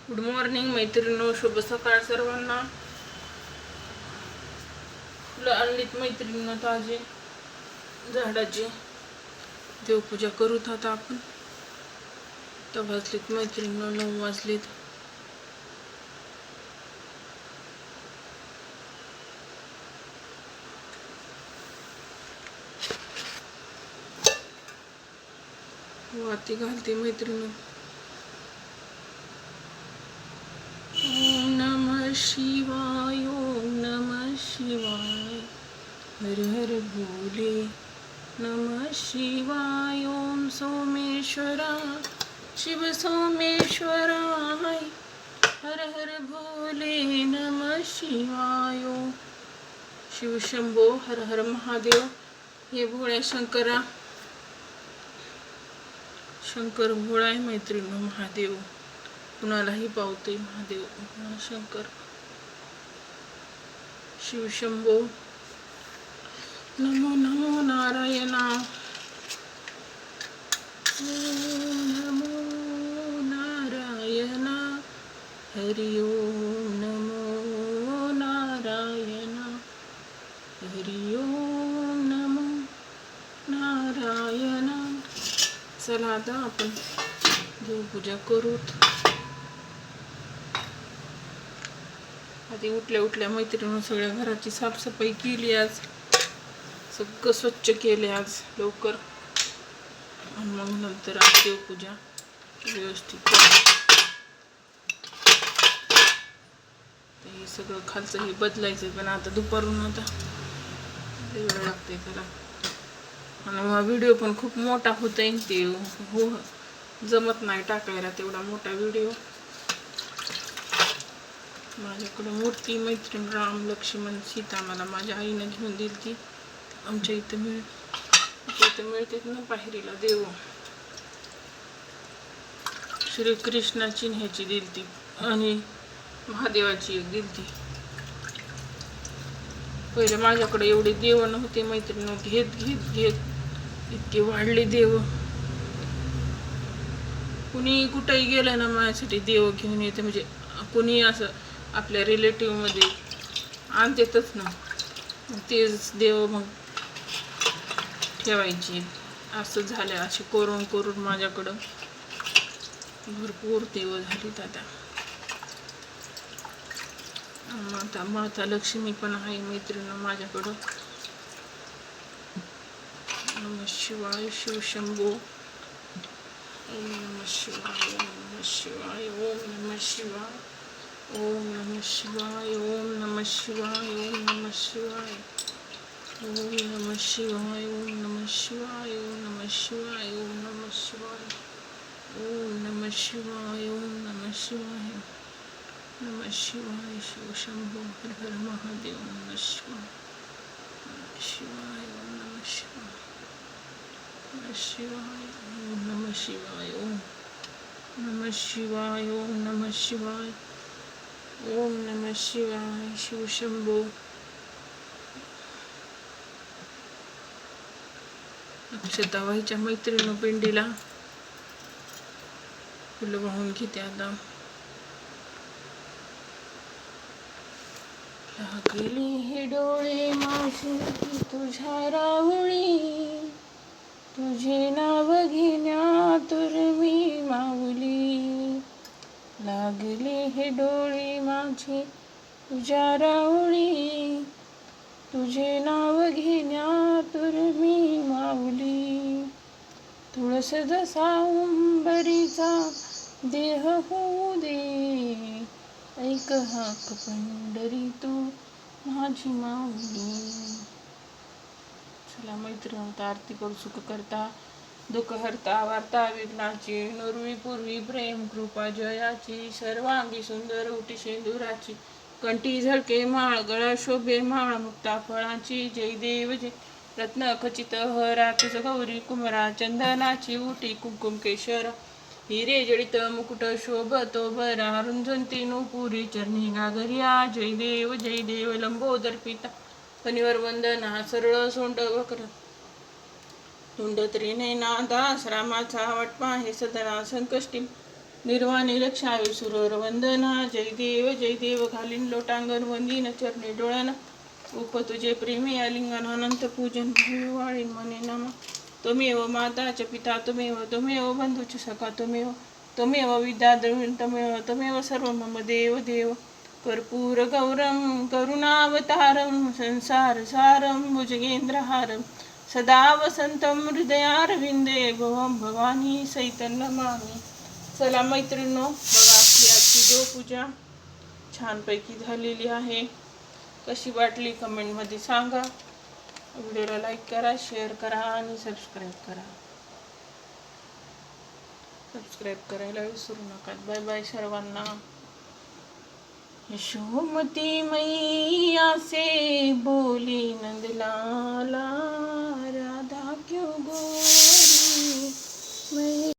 Good morning मैत्रिणींनो, शुभ सकाळ सर्वांना. फुलं आणलीत मैत्रिणींनो ताजे झाडाची. देवपूजा करूत आता आपण. तर वाजलीत मैत्रिणींनो 9 वाजलीत. वाती घालते मैत्रिणींनो. ओम नमः शिवाय, ओम नमः शिवाय, हर हर भोले नमः शिवाय. ओम सोमेश्वरा शिव सोमेश्वराय, हर हर भोले नमः शिवाय. शिव शंभो, हर हर महादेव. हे भोळ्या शंकरा, शंकर भोळा आहे मैत्रिणींनो. महादेव कुणालाही पावते. महादेव शंकर शिव शंभो. नमो नमो नारायणा. ओम नमो नारायणा, हरि ओम नमो नारायणा, हरि ओम नमो नारायणा. चला आता आपण देवपूजा करूत. आधी उठल्या मैत्रिणी सगळ्या घराची साफसफाई केली. आज सगळं स्वच्छ केले आज लवकर. आणि मग नंतर आज देवपूजा व्यवस्थित हे सगळं खालचं हे बदलायचं. पण आता दुपारून आता वेळ लागते त्याला. आणि हा व्हिडिओ पण खूप मोठा होतोय. ते हो जमत नाही टाकायला तेवढा मोठा व्हिडिओ. माझ्याकडे मूर्ती मैत्रीण राम लक्ष्मण सीता मला माझ्या आईनं घेऊन दिली ती. आमच्या इथं मिळते ना पायरीला देव. श्रीकृष्णाची ह्याची दिली ती आणि महादेवाची एक दिली ती. पहिले माझ्याकडे एवढे देव नव्हते मैत्रिणी. घेत इतके वाढले देव. कुणी कुठेही गेलं ना माझ्यासाठी देव घेऊन येते. म्हणजे कुणी असं आपल्या रिलेटिव्ह मध्ये आणतेच ना, तेच देव मग ठेवायची. असं झालं. असे करून माझ्याकडं भरपूर देव झालीत. आता माता लक्ष्मी पण आहे मैत्रिणी माझ्याकडं. नमः शिवाय शिव शंभो. ओम नमः शिवाय, ओम नमः शिवाय, ओम नमः शिवाय, ओम नमः शिवाय, ओम नमः शिवाय, ओम नमः शिवाय, ओम नमः शिवाय, ओम नमः शिवाय, ओम नमः शिवाय, ओम नमः शिवाय, ओम नमः शिवाय, ओम नमः शिवाय, नमः शिवाय. शिव शंभो, हर हर महादेव. नमः शिवाय, नमः शिवाय, ओम नमः शिवाय, नमः शिवाय, ओम नमः शिवाय, ओम नमः शिवाय, ओम नमः शिवाय, ओम नमः शिवाय. शिव शंभो. अक्षता व्हायच्या मैत्रिणी पिंडीला फुलं वाहून घेते आता. लागली हे डोळे माझे तुझ्या राहुळी, तुझे नाव घेण्यातुर मी माऊली. लागले हे डोळे माझे तुझ्या राहुळी, तुझे नाव घेण्यातुर मी माऊली. तुळस जसा उंबरीचा देह होऊ दे, ऐक हाक पंढरी तू माझी माऊली. चला मैत्रिणी, आरती करू. सुख करता दुःख हरता वार्ता विघ्नाची, नुरवी पूर्वी प्रेम कृपा जयाची. सर्वांगी सुंदर ओटी शेंदुराची, कंठी झळके माळ गळा शोभे माळ मुक्ता फळाची. जय देव जय रत्न खचित हरा, तुझ गौरी कुमरा. चंदनाची उटी कुंकुम केशर, हिरे जडित मुकुट शोभतो बरा. रुंजंती नूपुरी चरणी गागरिया. जय देव लंबोदर पिता फणीवर वंदना. सरळ सोंड वक्र तुंड त्रिनयना दास. रामाचा वटपा हे सदना संकष्टी निर्वाणी रक्षावे सुरर वंदना. जय देव घालीन लोटांगण वंदीन चरणी डोळ्यानं. उप तुझे प्रेमी आलिंगन अनंत पूजन भावी वाळीन मने नमा. त्वमेव माता च पिता त्वमेव बंधुच सखा त्वमेव विद्या द्रविण त्वमेव सर्व मम देव. कर्पूर गौरम करुणावतारम संसार सारम भुजगेंद्रहारम सदा वसंतम हृदयारविंदे भवम भवानी सहितं नमामि. चला मैत्रिणींनो, बघा आपली आजची देवपूजा छानपैकी झालेली आहे. कशी वाटली कमेंटमध्ये सांगा. व्हिडिओला लाईक करा, शेअर करा आणि सबस्क्राईब करा. सबस्क्राईब करायला विसरू नका. बाय बाय सर्वांना. यशोमती मैया से बोली नंदलाला, राधा क्यों गोरी मैं